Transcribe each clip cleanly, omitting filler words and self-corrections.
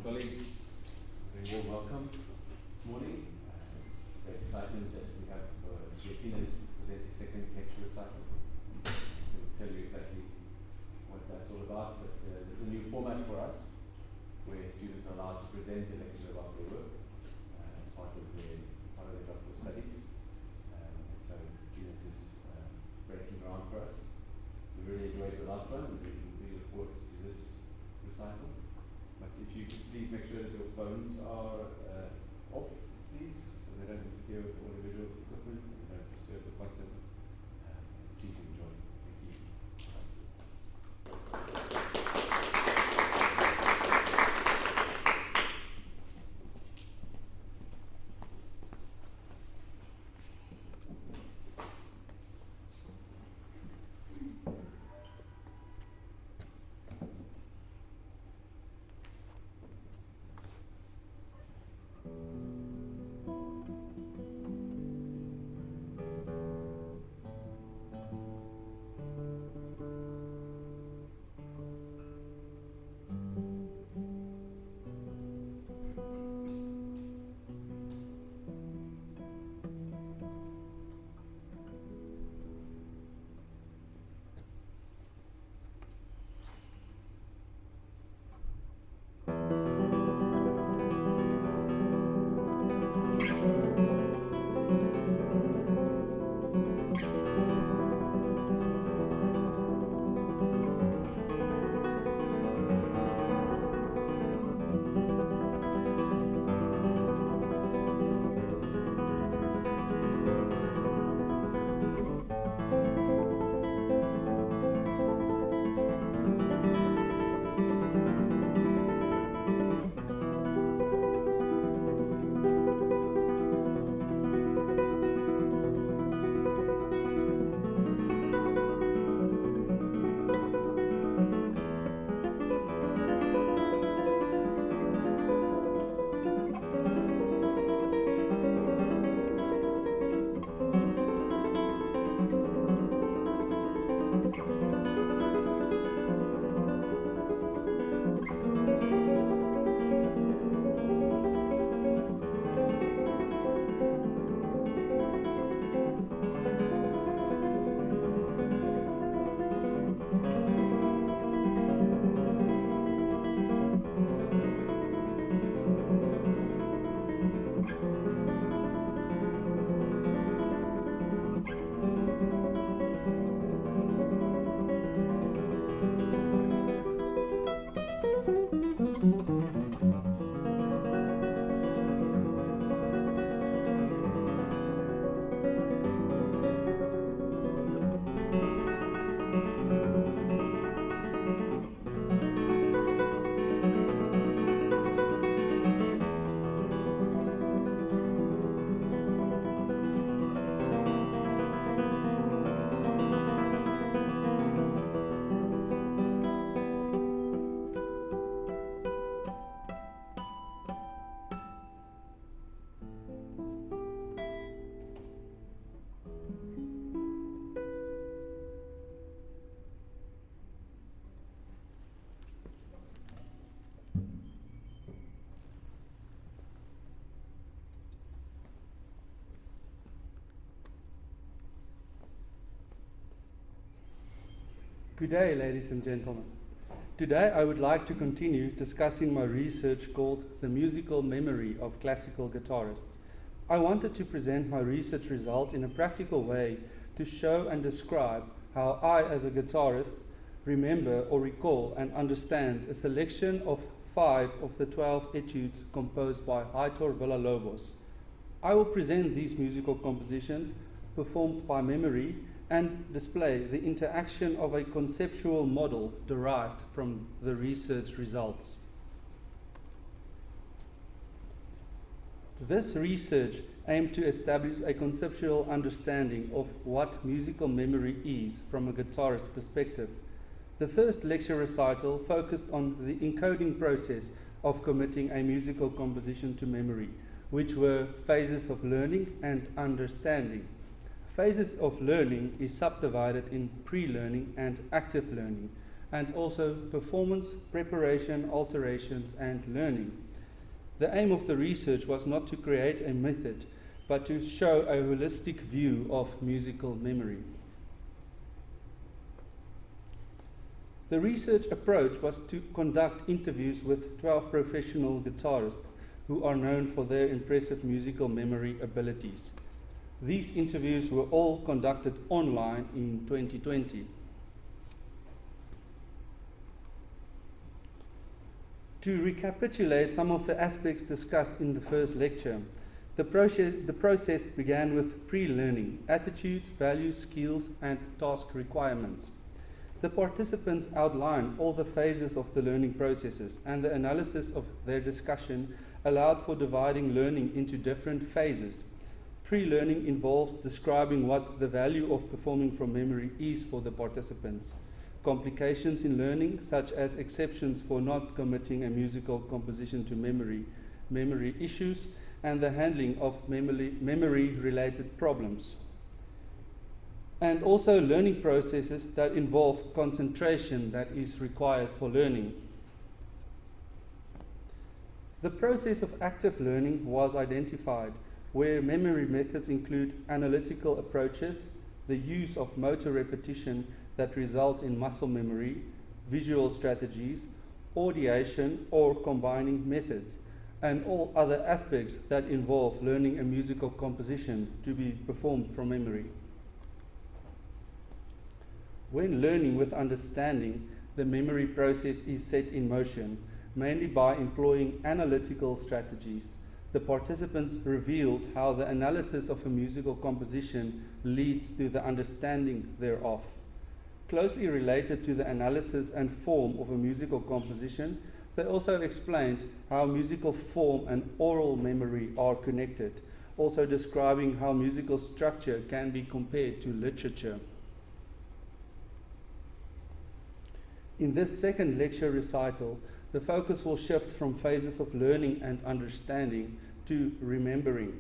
colleagues, very warm welcome this morning. Very excited that we have Thinus present his second lecture-recital. He'll tell you exactly what that's all about, but there's a new format for us where students are allowed to present a lecture about their work as part of their doctoral studies. So Thinus is breaking ground for us. We really enjoyed the last one, and we really look forward to this recital. But if you could please make sure that your phones are off, please, so they don't interfere with the audiovisual equipment and don't disturb the concert. Please enjoy. Thank you. Good day, ladies and gentlemen. Today I would like to continue discussing my research called The Musical Memory of Classical Guitarists. I wanted to present my research result in a practical way to show and describe how I, as a guitarist, remember or recall and understand a selection of 5 of the 12 etudes composed by Heitor Villa-Lobos. I will present these musical compositions performed by memory and display the interaction of a conceptual model derived from the research results. This research aimed to establish a conceptual understanding of what musical memory is from a guitarist's perspective. The first lecture recital focused on the encoding process of committing a musical composition to memory, which were phases of learning and understanding. Phases of learning is subdivided in pre-learning and active learning. and also performance, preparation, alterations, and learning. The aim of the research was not to create a method, but to show a holistic view of musical memory. The research approach was to conduct interviews with 12 professional guitarists who are known for their impressive musical memory abilities. These interviews were all conducted online in 2020. To recapitulate some of the aspects discussed in the first lecture, the process began with pre-learning, attitudes, values, skills, and task requirements. The participants outlined all the phases of the learning processes, and the analysis of their discussion allowed for dividing learning into different phases. Pre-learning involves describing what the value of performing from memory is for the participants. Complications in learning, such as exceptions for not committing a musical composition to memory issues, and the handling of memory-related problems. And also learning processes that involve concentration that is required for learning. The process of active learning was identified, where memory methods include analytical approaches, the use of motor repetition that results in muscle memory, visual strategies, audiation or combining methods, and all other aspects that involve learning a musical composition to be performed from memory. When learning with understanding, the memory process is set in motion, mainly by employing analytical strategies. The participants revealed how the analysis of a musical composition leads to the understanding thereof. Closely related to the analysis and form of a musical composition, they also explained how musical form and oral memory are connected, also describing how musical structure can be compared to literature. In this second lecture recital, the focus will shift from phases of learning and understanding to remembering,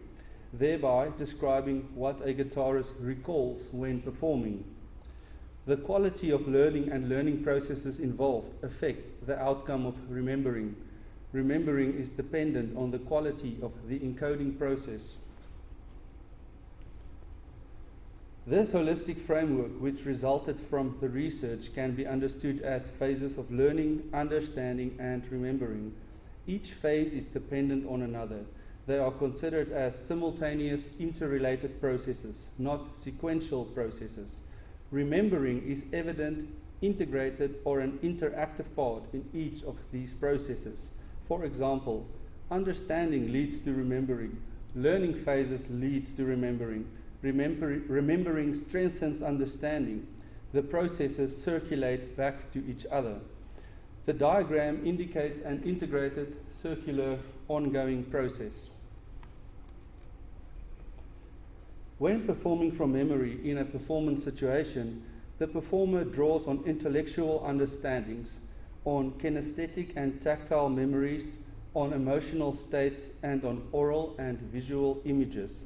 thereby describing what a guitarist recalls when performing. The quality of learning and learning processes involved affect the outcome of remembering. Remembering is dependent on the quality of the encoding process. This holistic framework, which resulted from the research, can be understood as phases of learning, understanding, and remembering. Each phase is dependent on another. They are considered as simultaneous, interrelated processes, not sequential processes. Remembering is evident, integrated, or an interactive part in each of these processes. For example, understanding leads to remembering. Learning phases leads to remembering. Remembering strengthens understanding. The processes circulate back to each other. The diagram indicates an integrated, circular, ongoing process. When performing from memory in a performance situation, the performer draws on intellectual understandings, on kinesthetic and tactile memories, on emotional states, and on oral and visual images.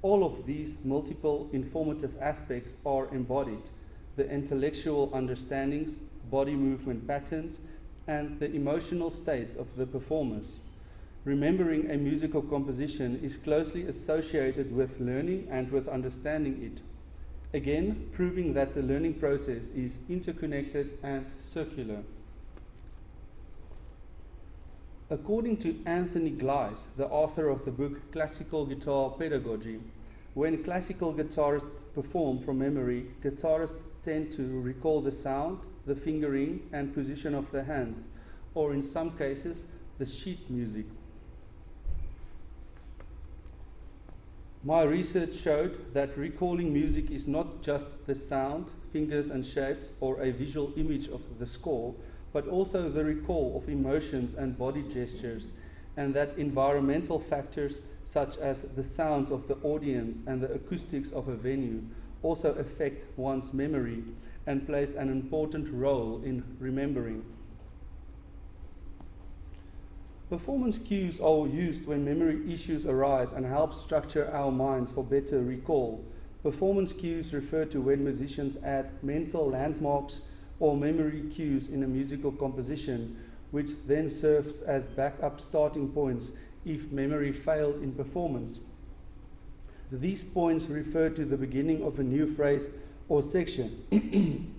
All of these multiple informative aspects are embodied: the intellectual understandings, body movement patterns, and the emotional states of the performers. Remembering a musical composition is closely associated with learning and with understanding it. Again, proving that the learning process is interconnected and circular. According to Anthony Gleis, the author of the book Classical Guitar Pedagogy, when classical guitarists perform from memory, guitarists tend to recall the sound, the fingering, and position of the hands, or in some cases, the sheet music. My research showed that recalling music is not just the sound, fingers and shapes, or a visual image of the score, but also the recall of emotions and body gestures, and that environmental factors such as the sounds of the audience and the acoustics of a venue also affect one's memory and plays an important role in remembering. Performance cues are used when memory issues arise and help structure our minds for better recall. Performance cues refer to when musicians add mental landmarks or memory cues in a musical composition, which then serves as backup starting points if memory failed in performance. These points refer to the beginning of a new phrase or section.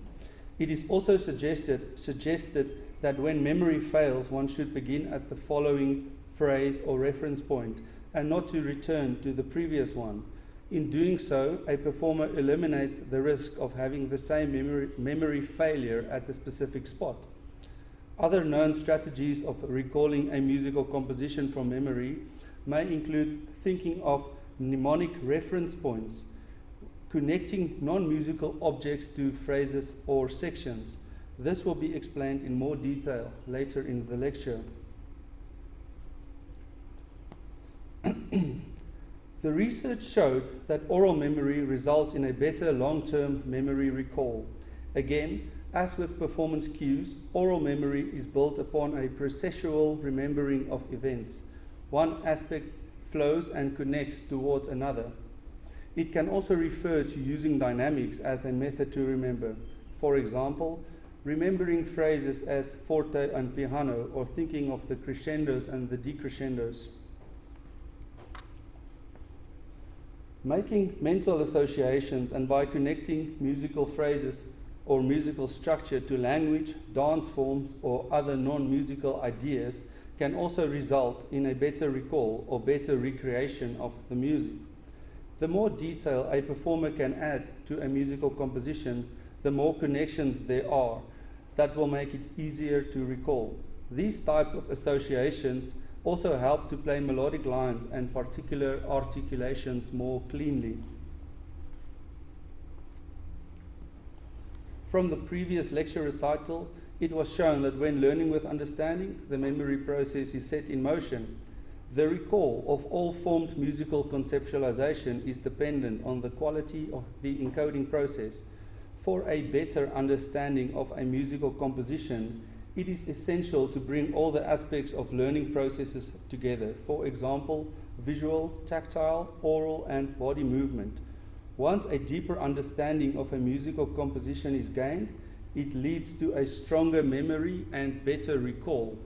It is also suggested that when memory fails, one should begin at the following phrase or reference point and not to return to the previous one. In doing so, a performer eliminates the risk of having the same memory failure at the specific spot. Other known strategies of recalling a musical composition from memory may include thinking of mnemonic reference points, connecting non-musical objects to phrases or sections. This will be explained in more detail later in the lecture. The research showed that oral memory results in a better long-term memory recall. Again, as with performance cues, oral memory is built upon a processual remembering of events. One aspect flows and connects towards another. It can also refer to using dynamics as a method to remember. For example, remembering phrases as forte and piano, or thinking of the crescendos and the decrescendos. Making mental associations and by connecting musical phrases or musical structure to language, dance forms, or other non-musical ideas can also result in a better recall or better recreation of the music. The more detail a performer can add to a musical composition, the more connections there are that will make it easier to recall. These types of associations also help to play melodic lines and particular articulations more cleanly. From the previous lecture recital, it was shown that when learning with understanding, the memory process is set in motion. The recall of all formed musical conceptualization is dependent on the quality of the encoding process. For a better understanding of a musical composition, it is essential to bring all the aspects of learning processes together. For example, visual, tactile, oral, and body movement. Once a deeper understanding of a musical composition is gained, it leads to a stronger memory and better recall.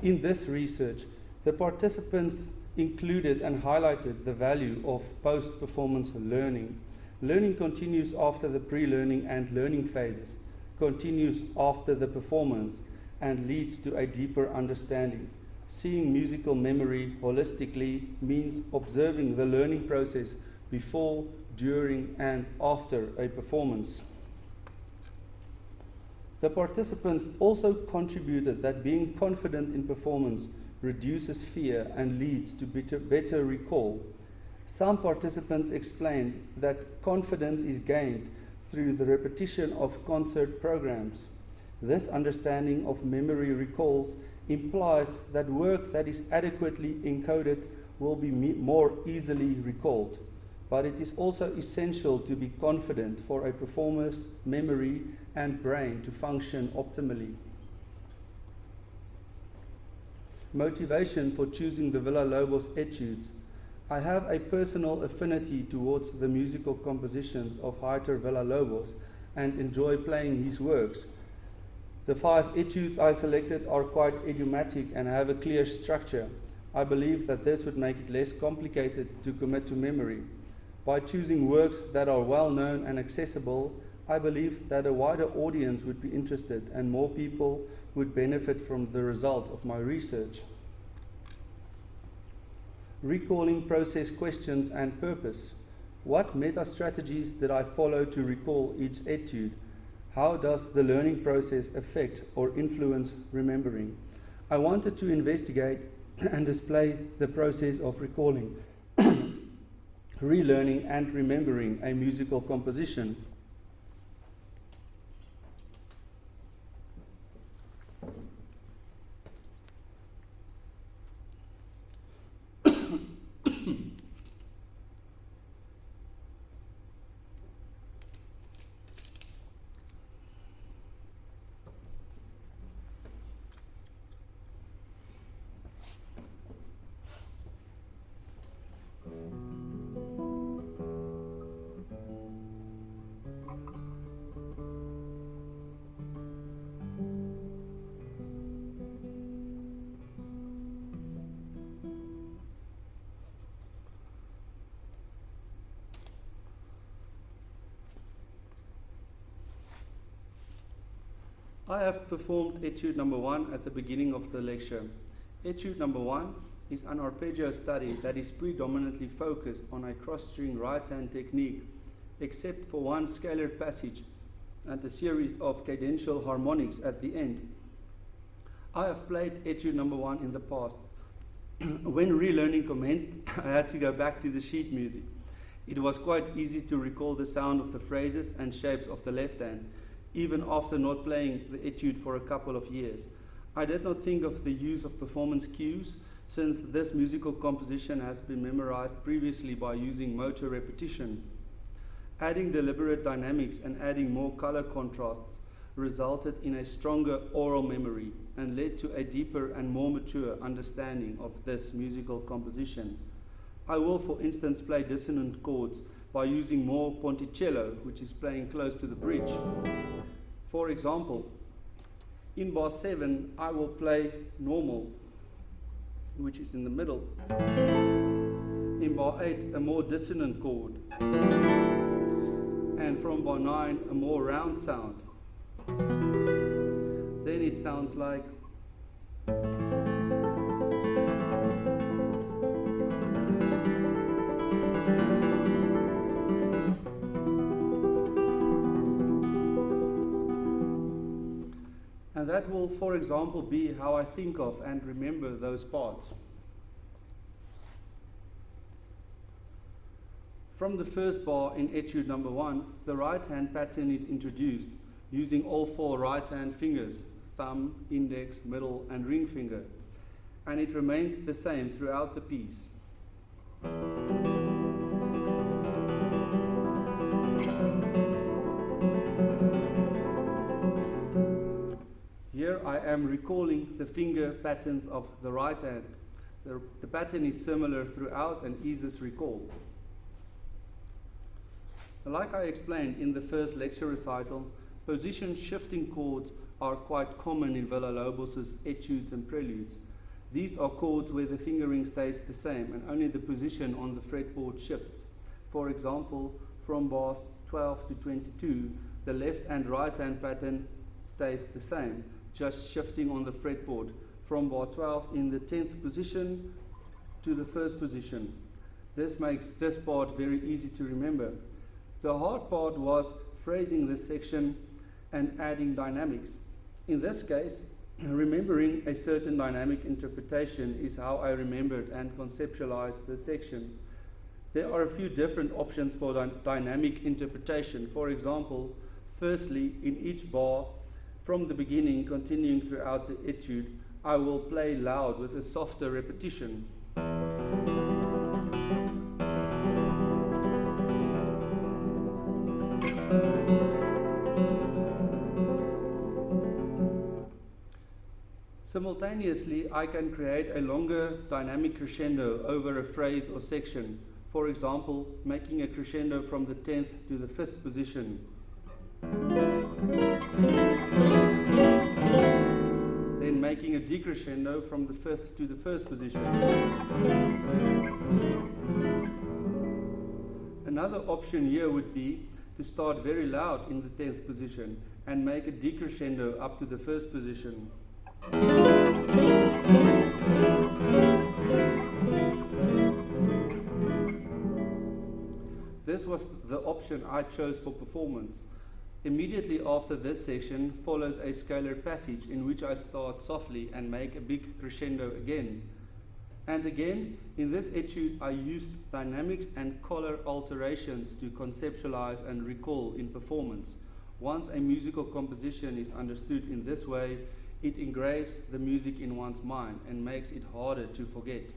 In this research, the participants included and highlighted the value of post-performance learning. Learning continues after the pre-learning and learning phases, continues after the performance, and leads to a deeper understanding. Seeing musical memory holistically means observing the learning process before, during, and after a performance. The participants also contributed that being confident in performance reduces fear and leads to better recall. Some participants explained that confidence is gained through the repetition of concert programs. This understanding of memory recalls implies that work that is adequately encoded will be more easily recalled, but it is also essential to be confident for a performer's memory and brain to function optimally. Motivation for choosing the Villa-Lobos Etudes. I have a personal affinity towards the musical compositions of Heitor Villa-Lobos and enjoy playing his works. The 5 etudes I selected are quite idiomatic and have a clear structure. I believe that this would make it less complicated to commit to memory. By choosing works that are well known and accessible, I believe that a wider audience would be interested and more people would benefit from the results of my research. Recalling process questions and purpose. What meta strategies did I follow to recall each etude? How does the learning process affect or influence remembering? I wanted to investigate and display the process of recalling, relearning, and remembering a musical composition. I have performed Etude number 1 at the beginning of the lecture. Etude number 1 is an arpeggio study that is predominantly focused on a cross-string right-hand technique, except for one scalar passage and a series of cadential harmonics at the end. I have played Etude number 1 in the past. When relearning commenced, I had to go back to the sheet music. It was quite easy to recall the sound of the phrases and shapes of the left hand, even after not playing the etude for a couple of years. I did not think of the use of performance cues, since this musical composition has been memorized previously by using motor repetition. Adding deliberate dynamics and adding more color contrasts resulted in a stronger oral memory and led to a deeper and more mature understanding of this musical composition. I will, for instance, play dissonant chords by using more ponticello, which is playing close to the bridge. For example, in bar 7, I will play normal, which is in the middle. In bar 8, a more dissonant chord. And from bar 9, a more round sound. Then it sounds like. And that will, for example, be how I think of and remember those parts. From the first bar in Etude number 1, the right-hand pattern is introduced using all 4 right-hand fingers, thumb, index, middle, and ring finger, and it remains the same throughout the piece. Here I am recalling the finger patterns of the right hand. The pattern is similar throughout and eases recall. Like I explained in the first lecture recital, position shifting chords are quite common in Villa-Lobos' etudes and preludes. These are chords where the fingering stays the same and only the position on the fretboard shifts. For example, from bars 12 to 22, the left and right hand pattern stays the same, just shifting on the fretboard from bar 12 in the 10th position to the 1st position. This makes this part very easy to remember. The hard part was phrasing this section and adding dynamics. In this case, remembering a certain dynamic interpretation is how I remembered and conceptualized this section. There are a few different options for dynamic interpretation. For example, firstly, in each bar, from the beginning, continuing throughout the etude, I will play loud with a softer repetition. Simultaneously, I can create a longer dynamic crescendo over a phrase or section. For example, making a crescendo from the 10th to the 5th position. Then making a decrescendo from the 5th to the 1st position. Another option here would be to start very loud in the 10th position and make a decrescendo up to the 1st position. This was the option I chose for performance. Immediately after this section follows a scalar passage in which I start softly and make a big crescendo again. And again, in this etude, I used dynamics and color alterations to conceptualize and recall in performance. Once a musical composition is understood in this way, it engraves the music in one's mind and makes it harder to forget.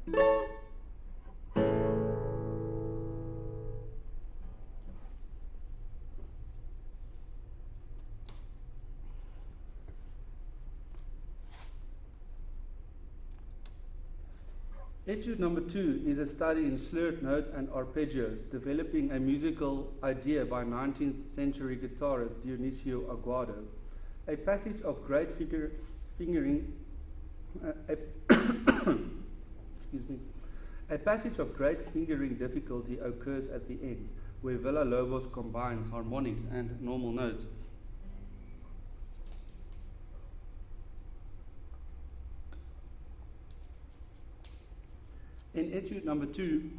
Etude number 2 is a study in slurred note and arpeggios, developing a musical idea by 19th century guitarist Dionisio Aguado. A passage of great fingering A passage of great fingering difficulty occurs at the end, where Villa-Lobos combines harmonics and normal notes. In Etude number 2,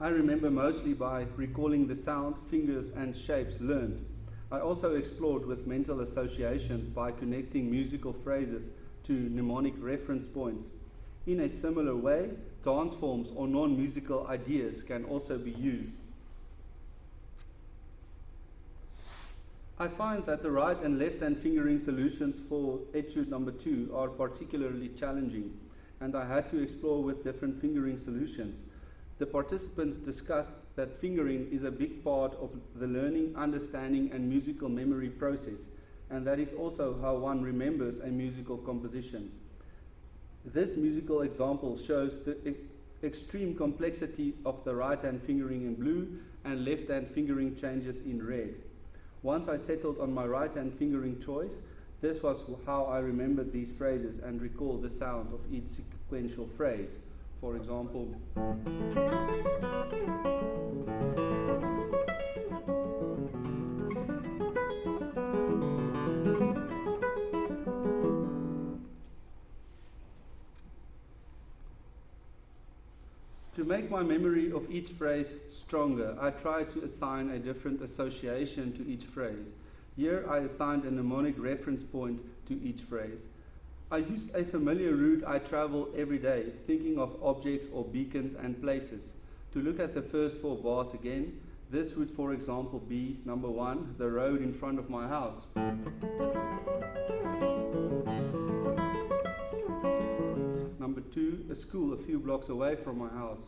I remember mostly by recalling the sound, fingers, and shapes learned. I also explored with mental associations by connecting musical phrases to mnemonic reference points. In a similar way, dance forms or non-musical ideas can also be used. I find that the right and left-hand fingering solutions for Etude number 2 are particularly challenging, and I had to explore with different fingering solutions. The participants discussed that fingering is a big part of the learning, understanding, and musical memory process, and that is also how one remembers a musical composition. This musical example shows the extreme complexity of the right-hand fingering in blue and left-hand fingering changes in red. Once I settled on my right-hand fingering choice, this was how I remembered these phrases and recall the sound of each sequential phrase. For example, to make my memory of each phrase stronger, I tried to assign a different association to each phrase. Here I assigned a mnemonic reference point to each phrase. I used a familiar route I travel every day, thinking of objects or beacons and places. To look at the first 4 bars again, this would, for example, be number 1, the road in front of my house. Number 2, a school a few blocks away from my house.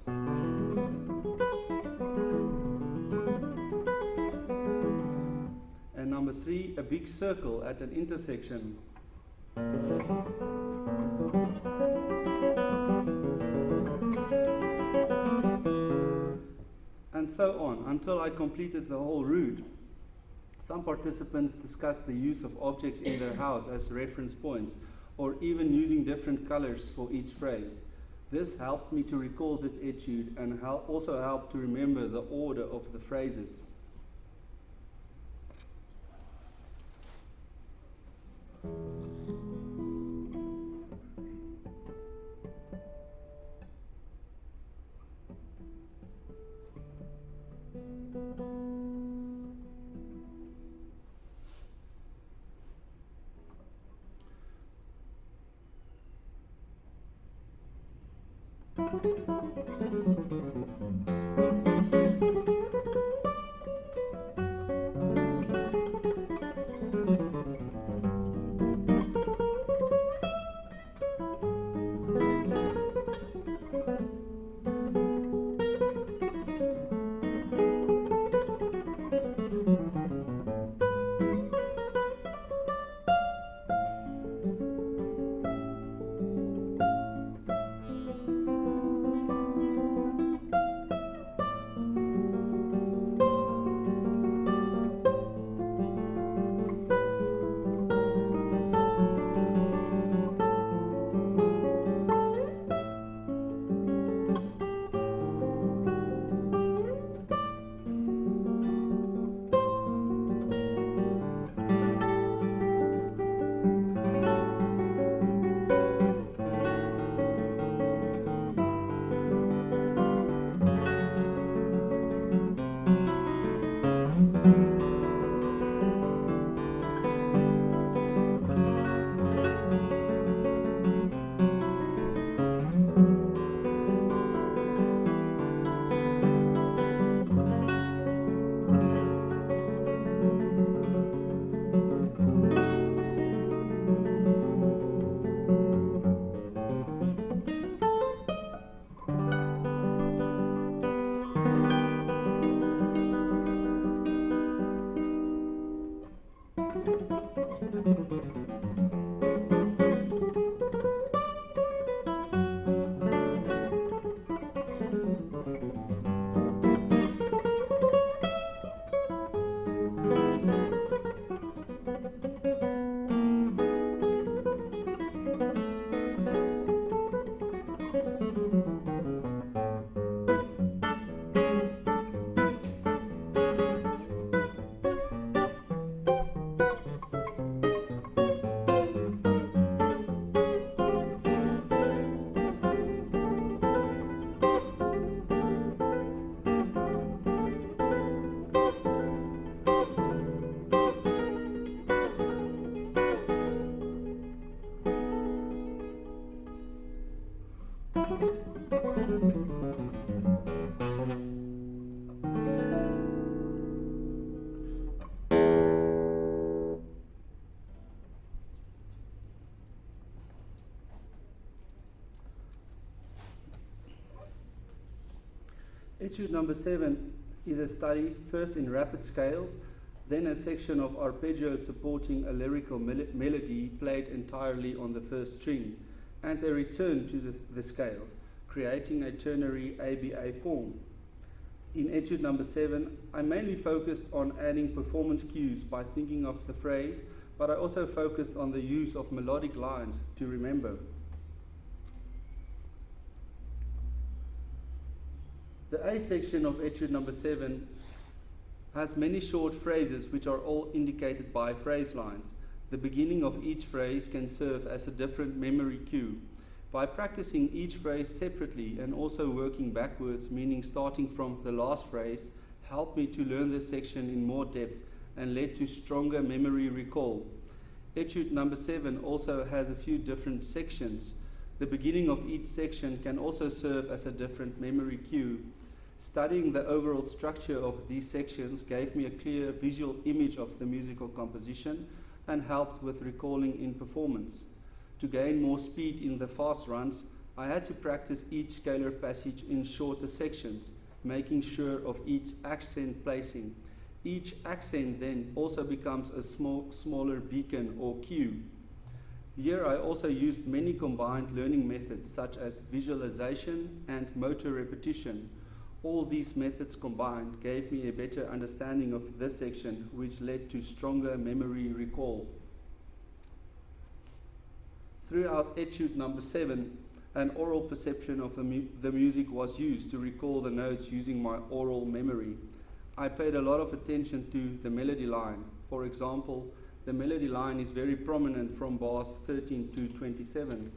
And number 3, a big circle at an intersection. And so on, until I completed the whole route. Some participants discussed the use of objects in their house as reference points, or even using different colors for each phrase. This helped me to recall this etude and also helped to remember the order of the phrases. Etude number 7 is a study first in rapid scales, then a section of arpeggios supporting a lyrical melody played entirely on the first string, and a return to the scales, creating a ternary ABA form. In Etude number 7, I mainly focused on adding performance cues by thinking of the phrase, but I also focused on the use of melodic lines to remember. The A section of Etude number 7 has many short phrases which are all indicated by phrase lines. The beginning of each phrase can serve as a different memory cue. By practicing each phrase separately and also working backwards, meaning starting from the last phrase, helped me to learn this section in more depth and led to stronger memory recall. Etude number 7 also has a few different sections. The beginning of each section can also serve as a different memory cue. Studying the overall structure of these sections gave me a clear visual image of the musical composition and helped with recalling in performance. To gain more speed in the fast runs, I had to practice each scalar passage in shorter sections, making sure of each accent placing. Each accent then also becomes a smaller beacon or cue. Here I also used many combined learning methods such as visualization and motor repetition. All these methods combined gave me a better understanding of this section, which led to stronger memory recall. Throughout Etude number 7, an oral perception of the music was used to recall the notes using my oral memory. I paid a lot of attention to the melody line. For example, the melody line is very prominent from bars 13 to 27.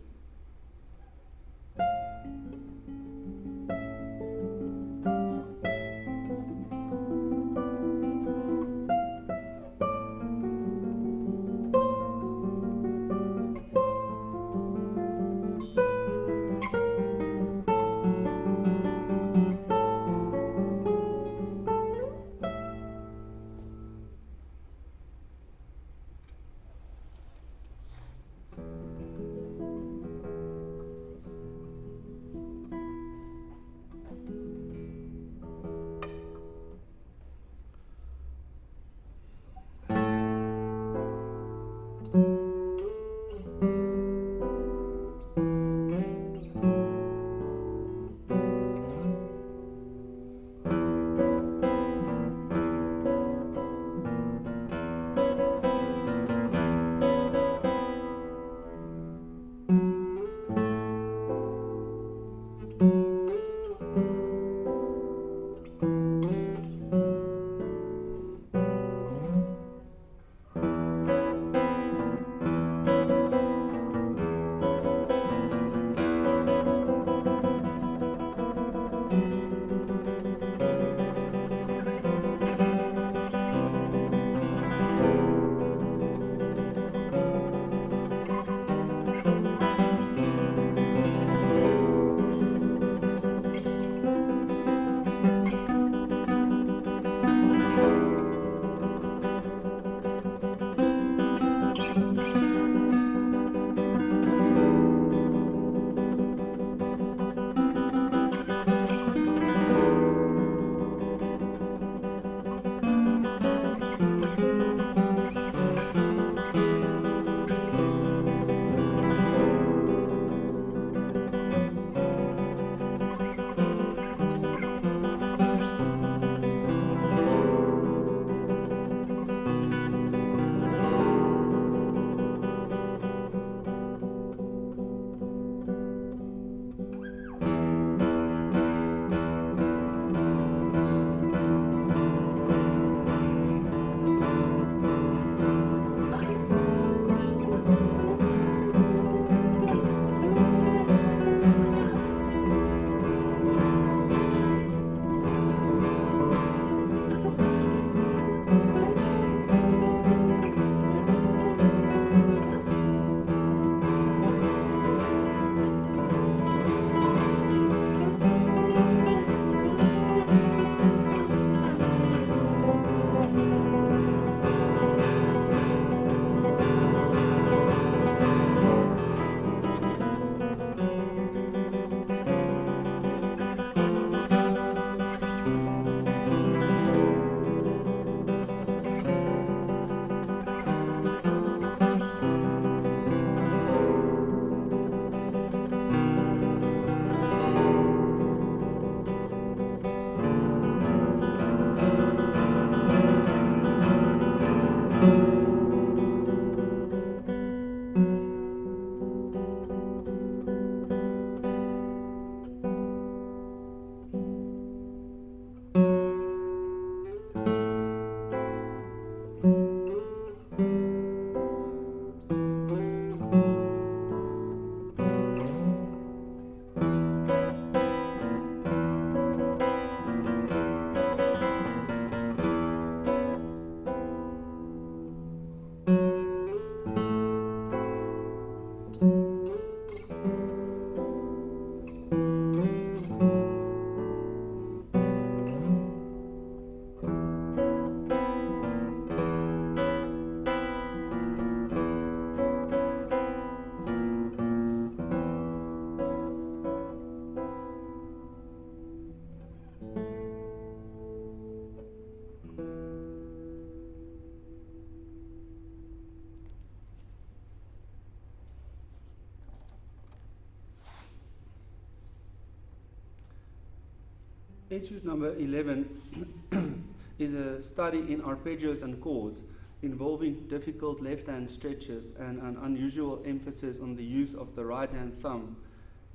Etude number 11 is a study in arpeggios and chords involving difficult left-hand stretches and an unusual emphasis on the use of the right-hand thumb.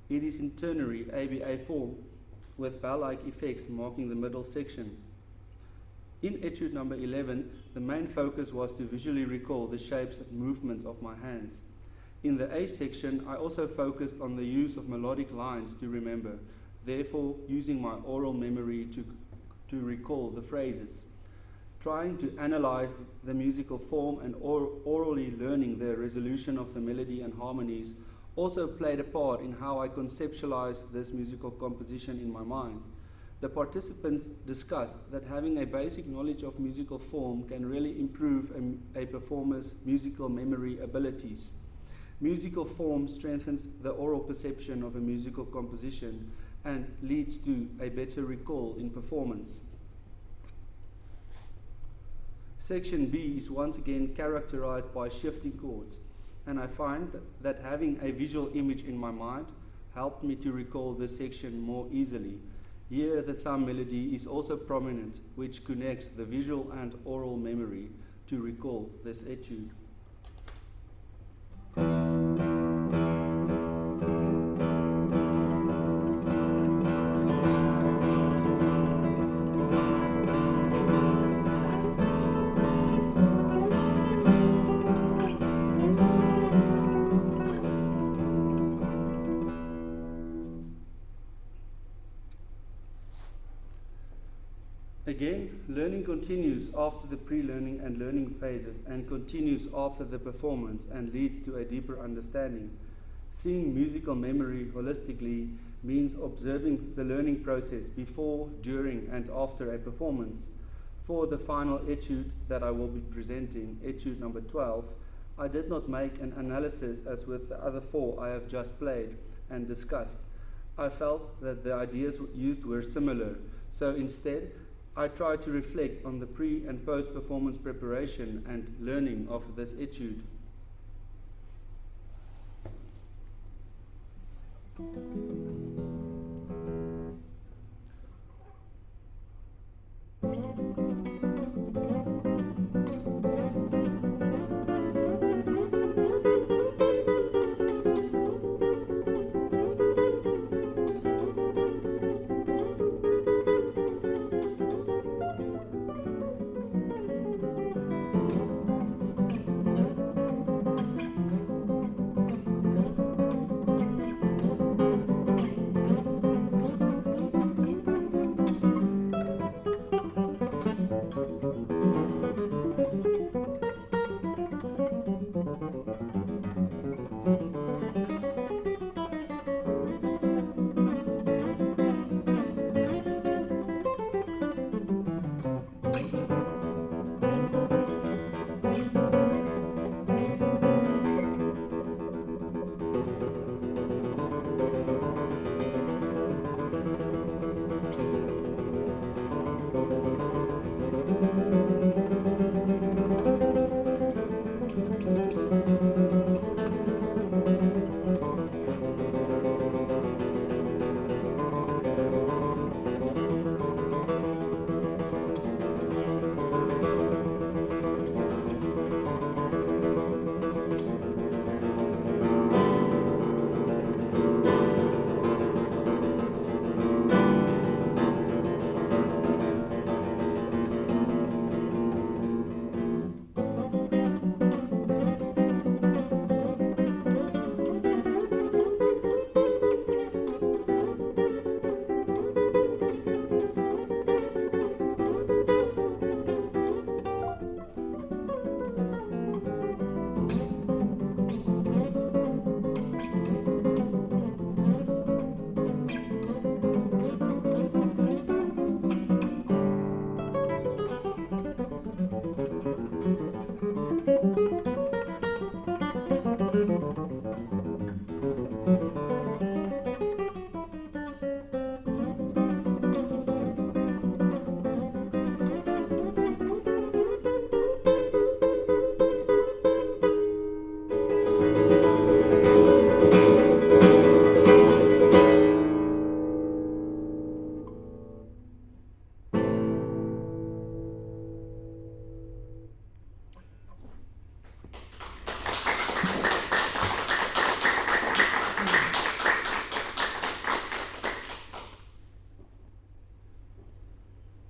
It is in ternary ABA form with bell-like effects marking the middle section. In Etude number 11, the main focus was to visually recall the shapes and movements of my hands. In the A section, I also focused on the use of melodic lines to remember, therefore using my oral memory to recall the phrases. Trying to analyze the musical form and orally learning the resolution of the melody and harmonies also played a part in how I conceptualized this musical composition in my mind. The participants discussed that having a basic knowledge of musical form can really improve a performer's musical memory abilities. Musical form strengthens the oral perception of a musical composition and leads to a better recall in performance. Section B is once again characterized by shifting chords, and I find that having a visual image in my mind helped me to recall this section more easily. Here the thumb melody is also prominent, which connects the visual and oral memory to recall this etude. Again, learning continues after the pre-learning and learning phases and continues after the performance and leads to a deeper understanding. Seeing musical memory holistically means observing the learning process before, during, and after a performance. For the final etude that I will be presenting, etude number 12, I did not make an analysis as with the other four I have just played and discussed. I felt that the ideas used were similar, so instead, I tried to reflect on the pre- and post-performance preparation and learning of this etude.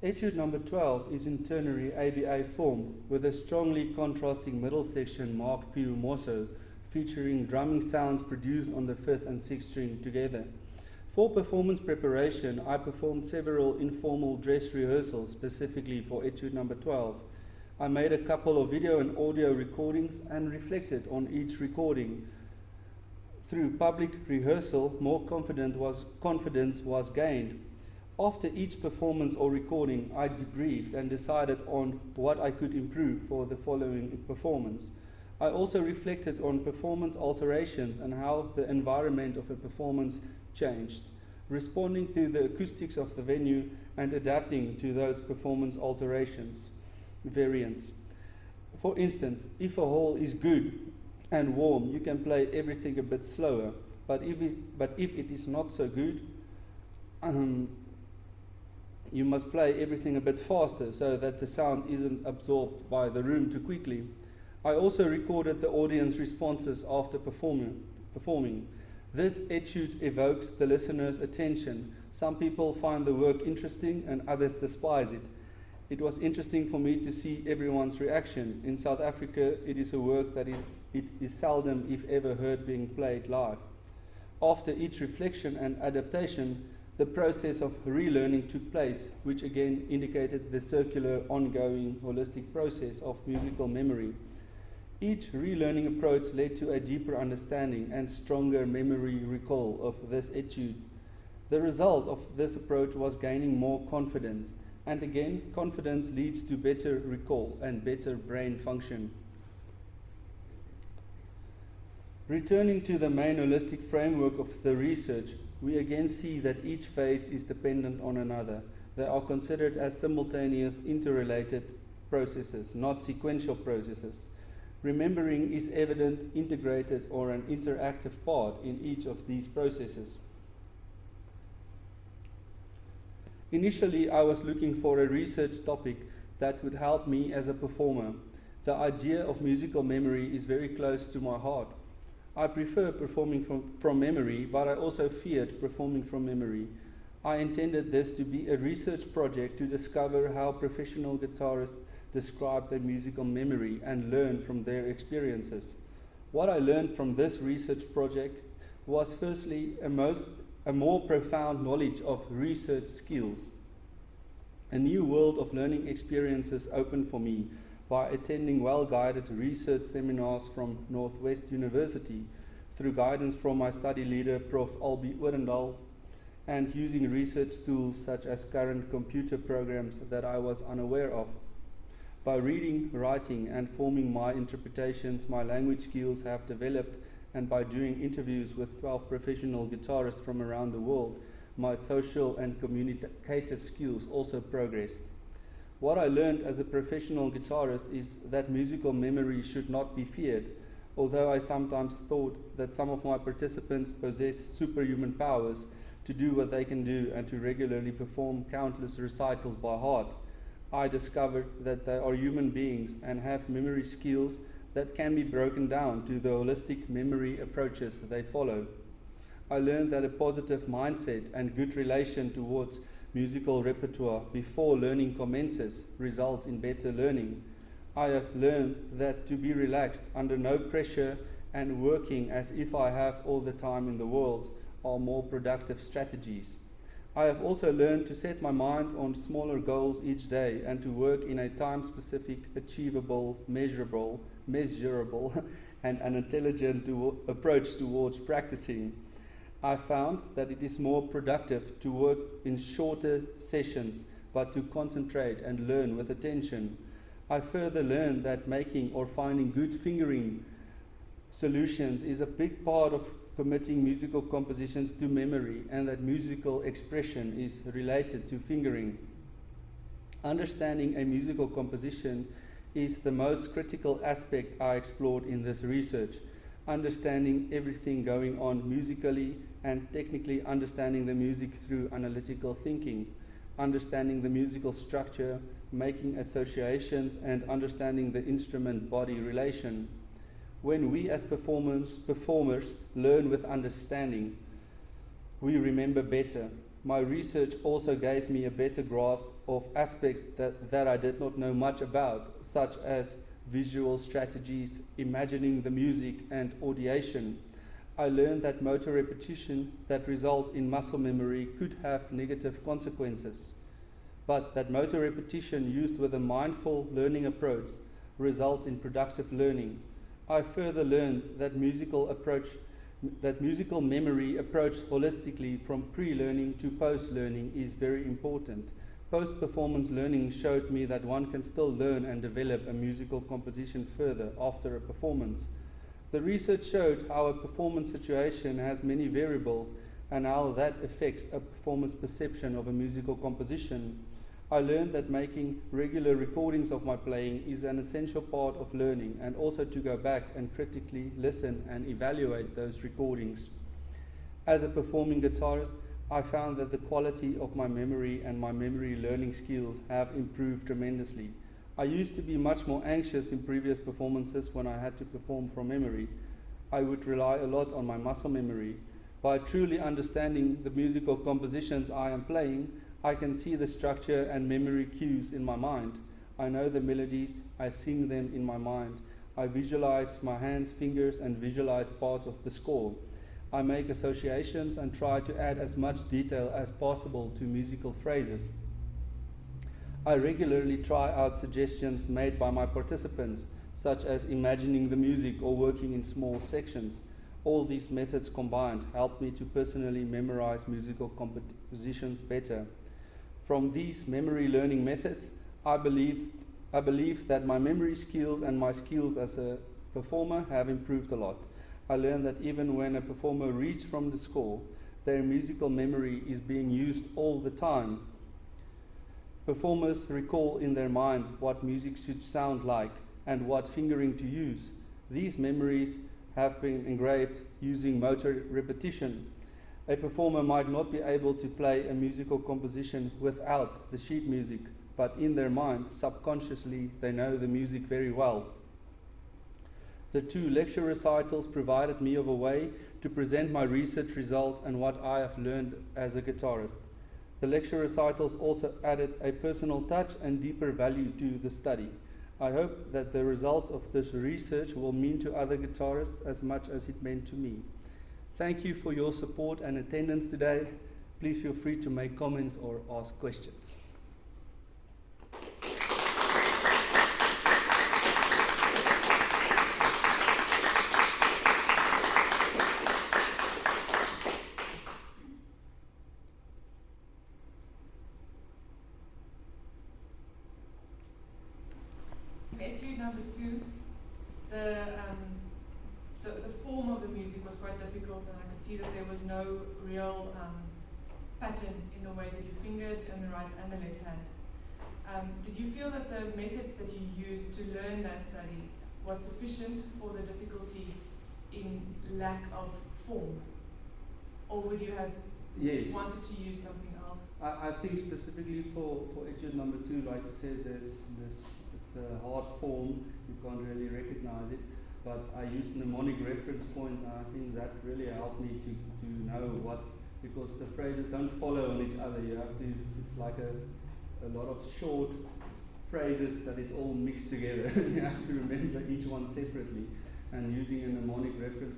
Etude number 12 is in ternary ABA form with a strongly contrasting middle section marked più mosso, featuring drumming sounds produced on the 5th and 6th string together. For performance preparation, I performed several informal dress rehearsals specifically for Etude number 12. I made a couple of video and audio recordings and reflected on each recording. Through public rehearsal, more confidence was gained. After each performance or recording, I debriefed and decided on what I could improve for the following performance. I also reflected on performance alterations and how the environment of a performance changed, responding to the acoustics of the venue and adapting to those performance alterations, variants. For instance, if a hall is good and warm, you can play everything a bit slower, but if it is not so good, you must play everything a bit faster so that the sound isn't absorbed by the room too quickly. I also recorded the audience responses after performing. This etude evokes the listener's attention. Some people find the work interesting and others despise it. It was interesting for me to see everyone's reaction. In South Africa, it is a work that it is seldom, if ever, heard being played live. After each reflection and adaptation, the process of relearning took place, which again indicated the circular, ongoing, holistic process of musical memory. Each relearning approach led to a deeper understanding and stronger memory recall of this etude. The result of this approach was gaining more confidence, and again, confidence leads to better recall and better brain function. Returning to the main holistic framework of the research, we again see that each phase is dependent on another. They are considered as simultaneous, interrelated processes, not sequential processes. Remembering is evident, integrated, or an interactive part in each of these processes. Initially, I was looking for a research topic that would help me as a performer. The idea of musical memory is very close to my heart. I prefer performing from memory, but I also feared performing from memory. I intended this to be a research project to discover how professional guitarists describe their musical memory and learn from their experiences. What I learned from this research project was firstly a more profound knowledge of research skills. A new world of learning experiences opened for me by attending well-guided research seminars from Northwest University through guidance from my study leader, Prof. Albie Orendahl, and using research tools such as current computer programs that I was unaware of. By reading, writing, and forming my interpretations, my language skills have developed, and by doing interviews with 12 professional guitarists from around the world, my social and communicative skills also progressed. What I learned as a professional guitarist is that musical memory should not be feared, although I sometimes thought that some of my participants possess superhuman powers to do what they can do and to regularly perform countless recitals by heart. I discovered that they are human beings and have memory skills that can be broken down to the holistic memory approaches they follow. I learned that a positive mindset and good relation towards musical repertoire before learning commences results in better learning. I have learned that to be relaxed under no pressure and working as if I have all the time in the world are more productive strategies. I have also learned to set my mind on smaller goals each day and to work in a time-specific, achievable, measurable, and an intelligent approach towards practicing. I found that it is more productive to work in shorter sessions, but to concentrate and learn with attention. I further learned that making or finding good fingering solutions is a big part of committing musical compositions to memory, and that musical expression is related to fingering. Understanding a musical composition is the most critical aspect I explored in this research. Understanding everything going on musically and technically understanding the music through analytical thinking, understanding the musical structure, making associations, and understanding the instrument-body relation. When we as performers learn with understanding, we remember better. My research also gave me a better grasp of aspects that I did not know much about, such as visual strategies, imagining the music, and audiation. I learned that motor repetition that results in muscle memory could have negative consequences, but that motor repetition used with a mindful learning approach results in productive learning. I further learned that musical memory approached holistically from pre-learning to post-learning is very important. Post-performance learning showed me that one can still learn and develop a musical composition further after a performance. The research showed how a performance situation has many variables and how that affects a performer's perception of a musical composition. I learned that making regular recordings of my playing is an essential part of learning, and also to go back and critically listen and evaluate those recordings. As a performing guitarist, I found that the quality of my memory and my memory learning skills have improved tremendously. I used to be much more anxious in previous performances when I had to perform from memory. I would rely a lot on my muscle memory. By truly understanding the musical compositions I am playing, I can see the structure and memory cues in my mind. I know the melodies, I sing them in my mind. I visualize my hands, fingers, and visualize parts of the score. I make associations and try to add as much detail as possible to musical phrases. I regularly try out suggestions made by my participants, such as imagining the music or working in small sections. All these methods combined help me to personally memorize musical compositions better. From these memory learning methods, I believe that my memory skills and my skills as a performer have improved a lot. I learned that even when a performer reads from the score, their musical memory is being used all the time. Performers recall in their minds what music should sound like and what fingering to use. These memories have been engraved using motor repetition. A performer might not be able to play a musical composition without the sheet music, but in their mind, subconsciously, they know the music very well. The 2 lecture recitals provided me of a way to present my research results and what I have learned as a guitarist. The lecture recitals also added a personal touch and deeper value to the study. I hope that the results of this research will mean to other guitarists as much as it meant to me. Thank you for your support and attendance today. Please feel free to make comments or ask questions. Etude number 2, the form of the music was quite difficult, and I could see that there was no real pattern in the way that you fingered in the right and the left hand. Did you feel that the methods that you used to learn that study was sufficient for the difficulty in lack of form? Or would you have wanted to use something else? I think specifically for etude number 2, like you said, it's a hard form, you can't really recognize it, but I used mnemonic reference point, and I think that really helped me to know what, because the phrases don't follow on each other. You have to, it's like a lot of short phrases that is all mixed together. You have to remember each one separately, and using a mnemonic reference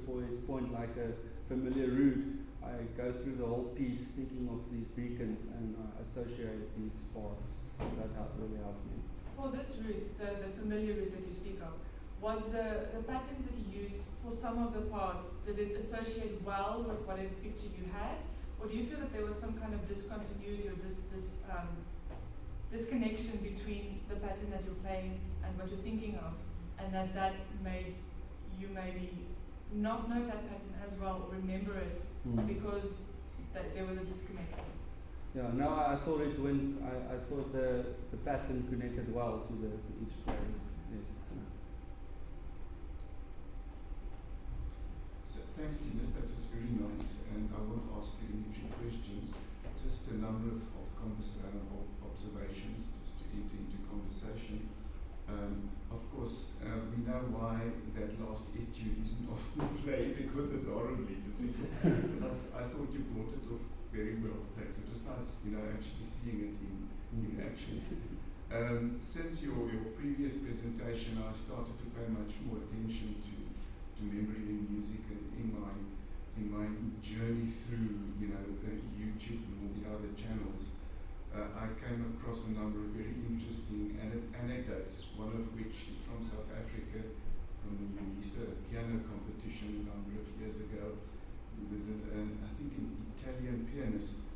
point like a familiar route, I go through the whole piece thinking of these beacons and associate these parts. So that really helped me. For this route, the familiar route that you speak of, was the patterns that you used for some of the parts, did it associate well with whatever picture you had? Or do you feel that there was some kind of discontinuity or disconnection between the pattern that you're playing and what you're thinking of, and that made you maybe not know that pattern as well or remember it because there was a disconnect? Yeah, no, I thought it went. I thought the pattern connected well to each phrase. Yes. So thanks, Thinus. That was very nice, and I won't ask you any questions. Just a number of observations, just to enter into conversation. Of course, we know why that last etude isn't often played because it's horribly difficult. I thought you brought it off Very well, thanks. It was nice, actually seeing it in action. Since your previous presentation, I started to pay much more attention to memory and music, and in my journey through, YouTube and all the other channels, I came across a number of very interesting anecdotes. One of which is from South Africa, from the UNISA piano competition a number of years ago. He was I think an Italian pianist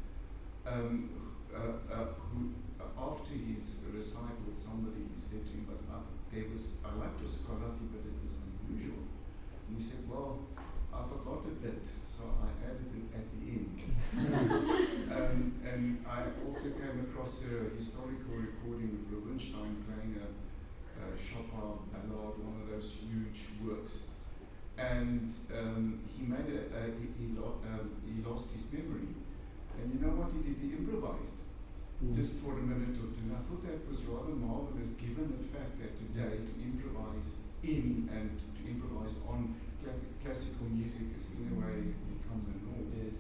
who, after his recital, somebody said to him, "But I liked your scarlatti, but it was unusual." And he said, "Well, I forgot a bit, so I added it at the end." And I also came across a historical recording of Rubinstein playing a Chopin ballad, one of those huge works. And he made he lost his memory. And you know what he did? He improvised. Just for a minute or two. And I thought that was rather marvelous, given the fact that today to improvise in and to improvise on classical music has in a way become the norm. Yes.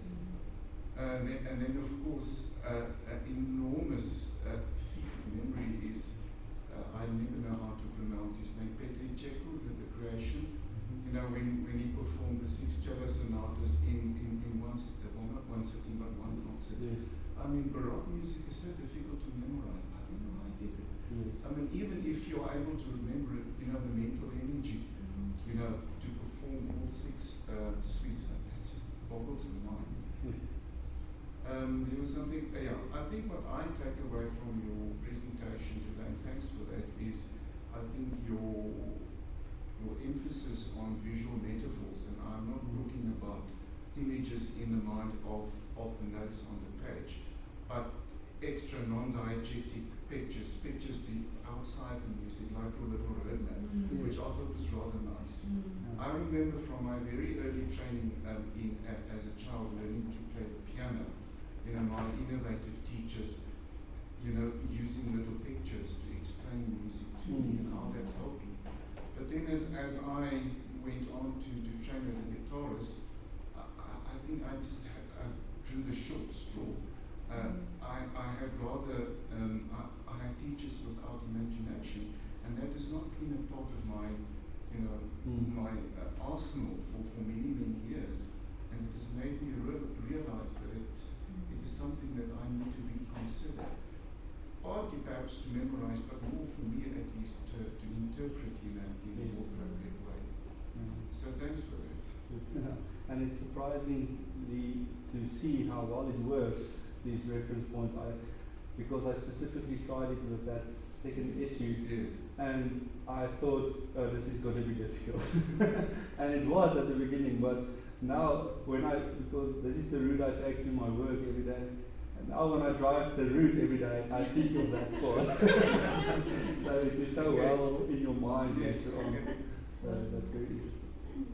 And then of course, an enormous feat of memory is, I never know how to pronounce his name, Petri Cecco, the creation. When he performed the 6 cello sonatas in one, well, not one sitting, but one concert. Yes. I mean, Baroque music is so difficult to memorize. I don't know how I did it. Yes. I mean, even if you're able to remember it, the mental energy, to perform all 6 suites, that just boggles the mind. Yes. There was something, I think what I take away from your presentation today, and thanks for that, is I think your emphasis on visual metaphors, and I'm not talking about images in the mind of the notes on the page, but extra non-diegetic pictures outside the music, like your little roadmap, which I thought was rather nice. I remember from my very early training as a child learning to play the piano, my innovative teachers, using little pictures to explain music to me and how that helped me. But then as I went on to train as a guitarist, I think I just drew the short straw. I had rather, I had teachers without imagination, and that has not been a part of my, my arsenal for many, many years. And it has made me realize that it is something that I need to reconsider. Partly perhaps to memorize, but more for me at least to interpret in a more appropriate way. So thanks for that. And it's surprisingly to see how well it works, these reference points, because I specifically tried it with that second etude. Yes. And I thought, oh, this is going to be difficult. And it was at the beginning, but now because this is the route I take to my work every day, and now when I drive the route every day, I think of that part. So it is so well in your mind later on. So that's very interesting.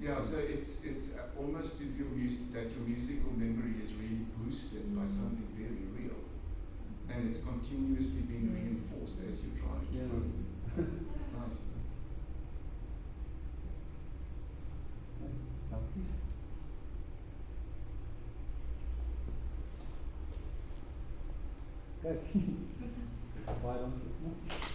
Yeah, so it's almost to feel that your musical memory is really boosted by something very real, and it's continuously being reinforced as you drive to work. Nice. Okay. Why don't you?